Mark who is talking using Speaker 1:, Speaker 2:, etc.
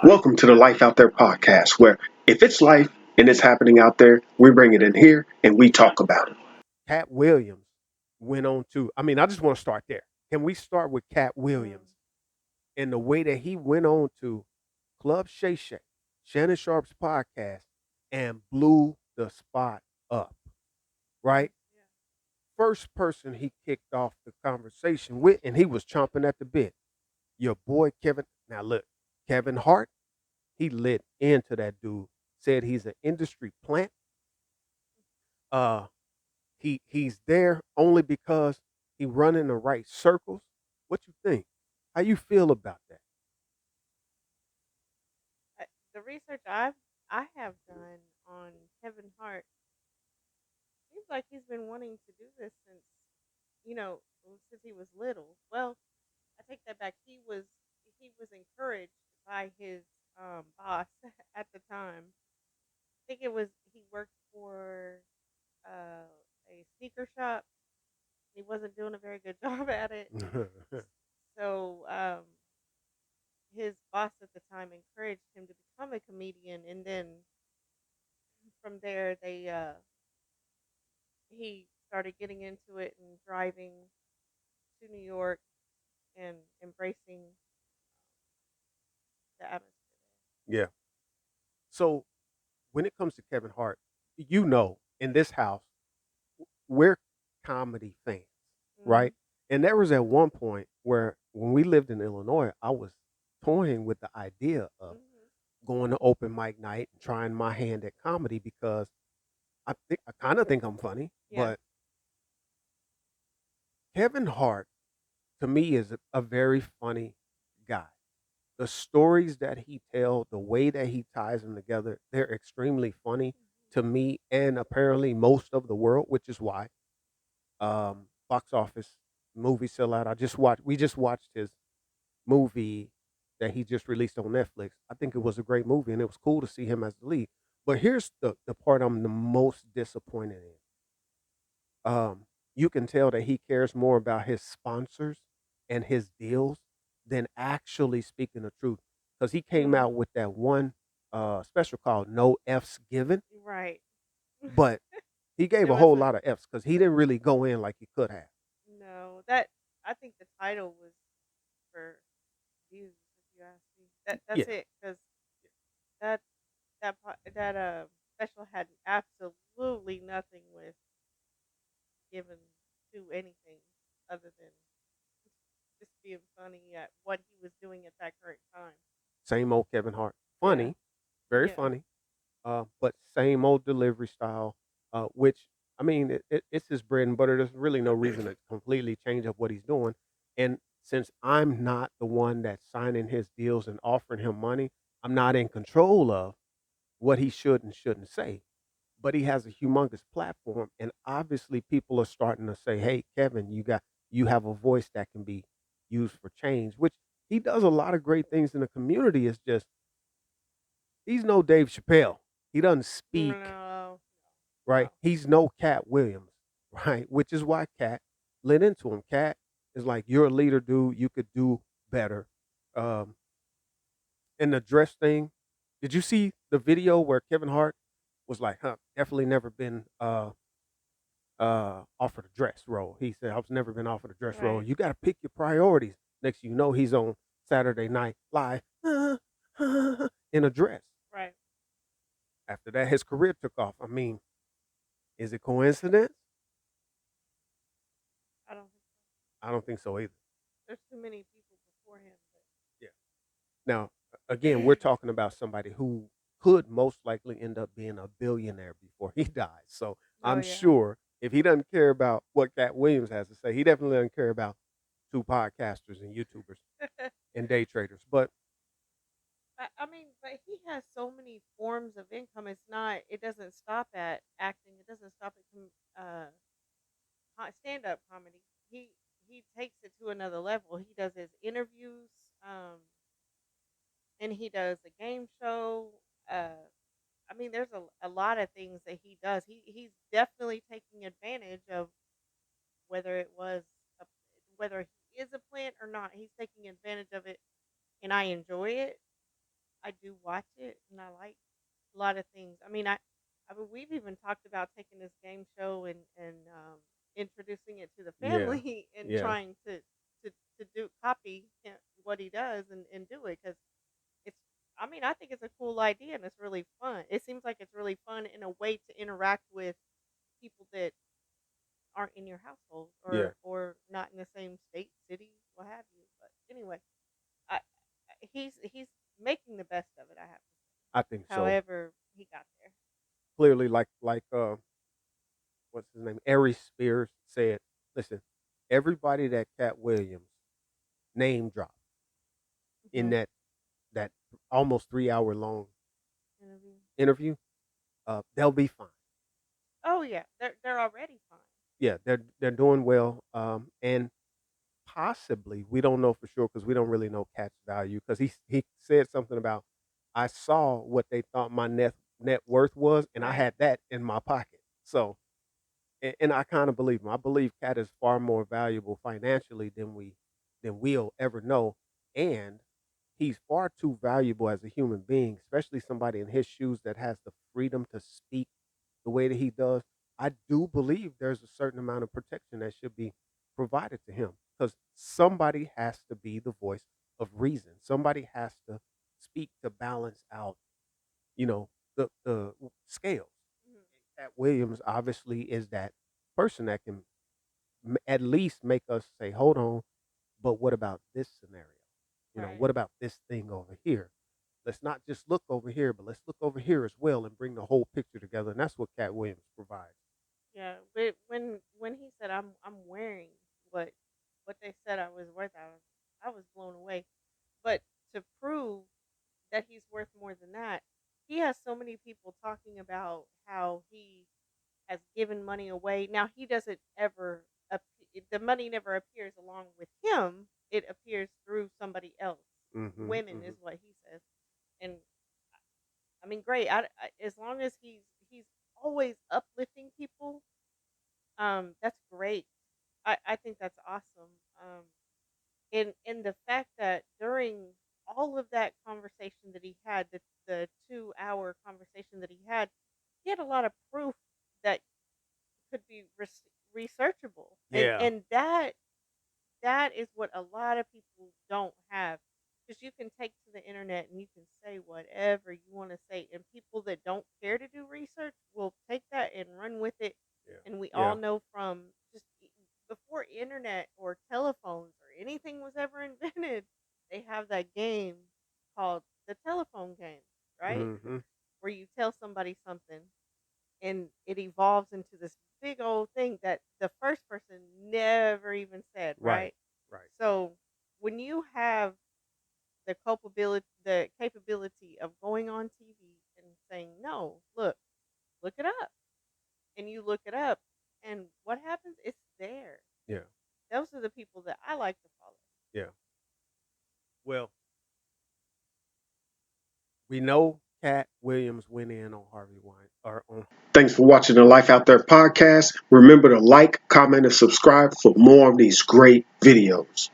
Speaker 1: Welcome to the Life Out There podcast, where if it's life and it's happening out there, we bring it in here and we talk about it.
Speaker 2: Katt Williams went on to, I just want to start there. Can we start with Katt
Speaker 3: Mm.
Speaker 2: Williams and the way that he went on to Club Shay Shay, Shannon Sharp's podcast, and blew the spot up, right?
Speaker 3: Yeah.
Speaker 2: First person he kicked off the conversation with, and he was chomping at the bit. Your boy Kevin. Now look, Kevin Hart, he lit into that dude. Said he's an industry plant. Uh, he's there only because he run in the right circles. What you think? How you feel about that?
Speaker 3: The research I have done on Kevin Hart seems like he's been wanting to do this since he was little. Well, I take that back. He was encouraged by his boss at the time. I think it was he worked for uh, a sneaker shop. He wasn't doing a very good job at it, so his boss at the time encouraged him to become a comedian, and then from there he started getting into it and driving to New York and embracing the atmosphere
Speaker 2: Yeah. So when it comes to Kevin Hart, you know, in this house, we're comedy fans,
Speaker 3: there.
Speaker 2: right? And there was at one point where when we lived in Illinois, I was toying with the idea of
Speaker 3: Hmm.
Speaker 2: going to open mic night and trying my hand at comedy because I kind of think I'm funny,
Speaker 3: Yeah.
Speaker 2: but Kevin Hart to me is a very funny guy. The stories that he tells, the way that he ties them together, they're extremely funny to me and apparently most of the world, which is why box office movie sell out. We just watched his movie that he just released on Netflix. I think it was a great movie and it was cool to see him as the lead. But here's the part I'm the most disappointed in. You can tell that he cares more about his sponsors and his deals than actually speaking the truth. Because he came
Speaker 3: Hmm.
Speaker 2: out with that one special called No F's Given,
Speaker 3: Right.
Speaker 2: but he gave
Speaker 3: There
Speaker 2: a
Speaker 3: was
Speaker 2: whole
Speaker 3: a
Speaker 2: lot of F's because he didn't really go in like he could have.
Speaker 3: no that I think the title was for views. If you ask me, that's
Speaker 2: Yeah.
Speaker 3: it because that that special had absolutely nothing with given to anything other than just being funny at what he was doing at that current time.
Speaker 2: Same old Kevin Hart.
Speaker 3: Yeah.
Speaker 2: Funny, very
Speaker 3: Yeah.
Speaker 2: funny, but same old delivery style, which I mean, it's his bread and butter. There's really no reason to completely change up what he's doing. And since I'm not the one that's signing his deals and offering him money, I'm not in control of what he should and shouldn't say. But he has a humongous platform, and obviously people are starting to say, "Hey, Kevin, you have a voice that can be used for change," which he does a lot of great things in the community. It's just he's no Dave Chappelle. He doesn't speak
Speaker 3: No.
Speaker 2: right.
Speaker 3: No.
Speaker 2: He's no Cat Williams, right? Which is why Cat lit into him. Cat is like, "You're a leader, dude. You could do better." Um, and the dress thing. Did you see the video where Kevin Hart was like, "Huh, definitely never been offered a dress role." He said, "I've never been offered a dress role."
Speaker 3: Right.
Speaker 2: You got to pick your priorities. Next, you know, he's on Saturday Night Live in a dress.
Speaker 3: Right.
Speaker 2: After that, his career took off. I mean, is it coincidence?
Speaker 3: I don't think so.
Speaker 2: I don't think so either.
Speaker 3: There's too many people before him.
Speaker 2: Yeah. Now,
Speaker 3: But
Speaker 2: again, we're talking about somebody who could most likely end up being a billionaire before he dies. So
Speaker 3: oh
Speaker 2: I'm
Speaker 3: yeah.
Speaker 2: sure if he doesn't care about what Cat Williams has to say, he definitely doesn't care about two podcasters and YouTubers and day traders. But
Speaker 3: I mean, but he has so many forms of income. It's not. It doesn't stop at acting. It doesn't stop at stand up comedy. He he takes it to another level. He does his interviews, um, and he does a game show. I mean, there's a lot of things that he does. He's definitely taking advantage of whether it was a, whether he is a plant or not. He's taking advantage of it, and I enjoy it. I do watch it, and I like a lot of things. I mean, we've even talked about taking this game show and introducing it to the
Speaker 2: Yeah,
Speaker 3: family and
Speaker 2: yeah.
Speaker 3: trying to do copy what he does and do it because it's. I mean, I think it's a cool idea and it's really fun. It seems like it's really fun in a way to interact with people that aren't in your household
Speaker 2: Yeah,
Speaker 3: or not in the same state, city, what have you. But anyway, he's making the best of it. I have to say.
Speaker 2: I think so.
Speaker 3: However, he got there.
Speaker 2: Clearly, what's his name? Aries Spears said, "Listen, everybody that Cat Williams name dropped in
Speaker 3: Hmm.
Speaker 2: that almost 3 hour long
Speaker 3: Interview.
Speaker 2: interview, they'll be fine.
Speaker 3: Oh yeah, they're already fine.
Speaker 2: Yeah, they're doing well. And possibly we don't know for sure because we don't really know Cat's value because he said something about I saw what they thought my net worth was, and I
Speaker 3: Right.
Speaker 2: had that in my pocket. So and I kind of believe him. I believe Cat is far more valuable financially than we'll ever know, and he's far too valuable as a human being, especially somebody in his shoes that has the freedom to speak the way that he does. I do believe there's a certain amount of protection that should be provided to him because somebody has to be the voice of reason. Somebody has to speak to balance out, you know, the scales.
Speaker 3: Mhm.
Speaker 2: Cat Williams obviously is that person that can at least make us say, "Hold on, but what about this scenario?
Speaker 3: Right.
Speaker 2: What about this thing over here? Let's not just look over here, but let's look over here as well and bring the whole picture together." And that's what Cat Williams provides.
Speaker 3: Yeah, but when he said I'm wearing what what they said I was worth, I was blown away. But to prove that he's worth more than that, he has so many people talking about how he has given money away. Now he doesn't ever the money never appears along with him. It appears through somebody else.
Speaker 2: Hmm.
Speaker 3: Women
Speaker 2: Hmm.
Speaker 3: is what he says. And I mean, great. As long as he's always uplifting people, that's great. I think that's awesome. In the fact that during all of that conversation that he had, the 2 hour conversation that he had a lot of proof that could be researchable,
Speaker 2: Yeah,
Speaker 3: and that is what a lot of people don't have. Because you can take to the internet and you can say whatever you want to say, and people that don't care to do research will take that and run with it.
Speaker 2: yeah,
Speaker 3: And we all
Speaker 2: yeah.
Speaker 3: know from just before internet or telephones or anything was ever invented, they have that game called the telephone game, right?
Speaker 2: Hmm.
Speaker 3: Where you tell somebody something and it evolves into this big old thing that the first person never even said,
Speaker 2: Right,
Speaker 3: right?
Speaker 2: right.
Speaker 3: So when you have the capability of going on TV and saying, "No, look it up," and you look it up, and what happens? It's there.
Speaker 2: Yeah,
Speaker 3: Those are the people that I like to follow.
Speaker 2: yeah. Well, we know Cat Williams went in on Harvey Wine or on.
Speaker 1: Thanks for watching the Life Out There podcast. Remember to like, comment, and subscribe for more of these great videos.